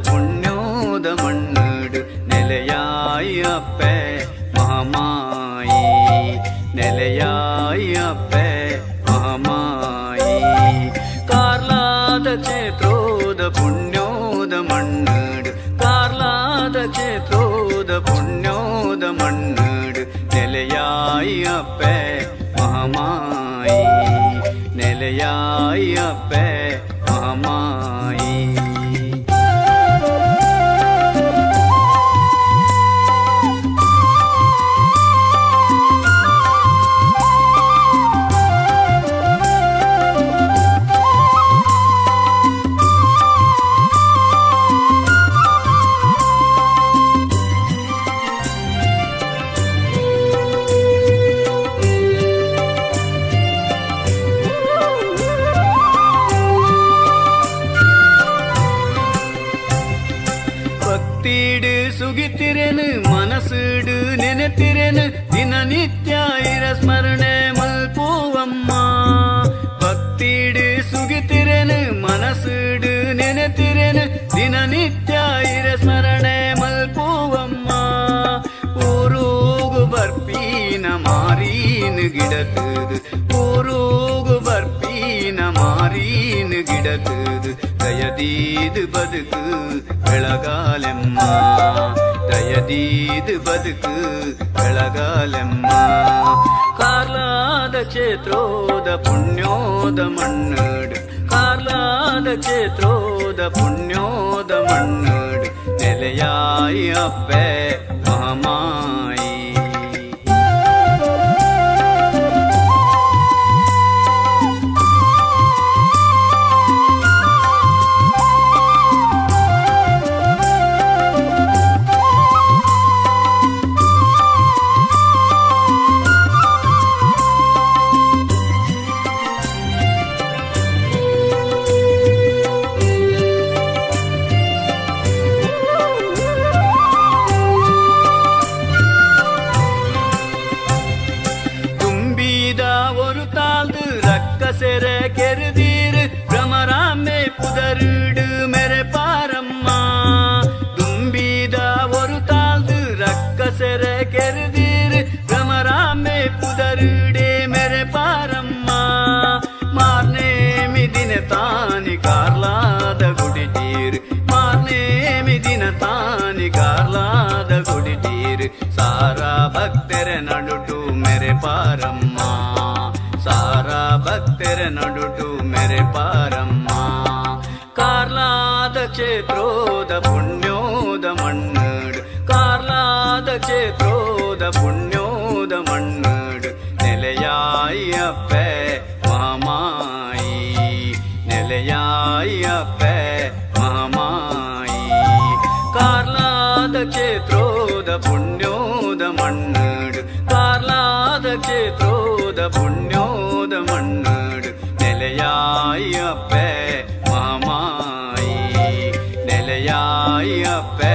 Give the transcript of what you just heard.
പുണ്യോദ മണ്ണീട് നിലയായി അപ്പേ മഹാമായി നിലയായി അപ്പേ മഹാമായി ಕಾರ್ಲಾದ ಕ್ಷೇತ್ರೋದ ಪುಣ್ಯೋದ ಮಣ್ಣೀಡು ಕಾರ್ಲಾದ ಕ್ಷೇತ್ರೋದ ಪುಣ್ಯೋದ ಮಣ್ಣೀಡು ನೆಲೆಯಾಯಿ ಅಪ್ಪೆ ಮಹಾಮಾಯಿ ನೆಲೆಯಾಯಿ ಅಪ್ಪೆ ಮಹಾಮಾಯಿ ಭಕ್ತಿಡು ಸುಗಿತಿರೆನು ಮನಸ್ಸಿಡು ನೆನೆತಿರೆನು ದಿನನಿತ್ಯ ಇರ ಸ್ಮರಣೆ ಮಲ್ಪುವಮ್ಮ ಭಕ್ತಿಡು ಸುಗಿತಿರೆನು ಮನಸ್ಸಿಡು ನೆನೆತಿರೆನು ದಿನನಿತ್ಯ ಇರ ಸ್ಮರಣೆ ಮಲ್ಪುವಮ್ಮ ಊರೂಗು ಬರ್ಪೀನ ಮಾರೀನು ಗಿಡತುದು ಊರೂಗು ಬರ್ಪೀನ ಮಾರೀನು ಗಿಡತುದು ದಯದೀದು ಬದುಕು ಬೆಳಗಾಲೆಮ್ಮ ದಯದೀದು ಬದುಕು ಬೆಳಗಾಲೆಮ್ಮ ಕಾರ್ಲಾದ ಕ್ಷೇತ್ರೋದ ಪುಣ್ಯೋದ ಮಣ್ಣೀಡು ಕಾರ್ಲಾದ ಕ್ಷೇತ್ರೋದ ಪುಣ್ಯೋದ ಮಣ್ಣೀಡು ನೆಲೆಯಾಯಿ ಅಪ್ಪೆ ಮಹಾಮಾಯಿ செர கெருதீரு பிரமராமே புதருடு மெரே பாரம்மா தும்பீத ஒரு தாழ்ந்து ரக்க செர கெருதீரு பிரமராமே புதருடே மெரே பாரம்மா ಮಾರ್ನೇಮಿ ದಿನ ತಾನಿ ಕಾರ್ಲಾದ ಗುಡಿಟೀರು ಮಾರ್ನೇಮಿ ದಿನ ತಾನಿ ಕಾರ್ಲಾದ ಗುಡಿಟೀರು ಸಾರಾ ಭಕ್ತರ ನಡುಟು ಮೆರೆ ಪಾರಮ್ಮ ಸಾರಾ ಭಕ್ತರ ನಡುಟು ಮೆರೆ ಪಾರಮ್ಮ ಕಾರ್ಲಾದ ಕ್ಷೇತ್ರೋದ ಪುಣ್ಯೋದ ಮಣ್ಣೀಡು ಕಾರ್ಲಾದ ಕ್ಷೇತ್ರೋದ ಪುಣ್ಯೋದ ಮಣ್ಣೀಡು ನೆಲೆಯಾಯಿ ಅಪ್ಪೆ ಮಹಾಮಾಯಿ ನೆಲೆಯಾಯಿ ಅಪ್ಪೆ ಮಹಾಮಾಯಿ ಕಾರ್ಲಾದ ಕ್ಷೇತ್ರೋದ ಪುಣ್ಯೋದ ಮಣ್ಣೀಡು ಕಾರ್ಲಾದ ಕ್ಷೇತ್ರೋದ ಪುಣ್ಯೋದ ಮಣ್ಣೀಡು ನೆಲೆಯಾಯಿ ಅಪ್ಪೆ ಮಹಾಮಾಯಿ ನೆಲೆಯಾಯಿ ಅಪ್ಪೆ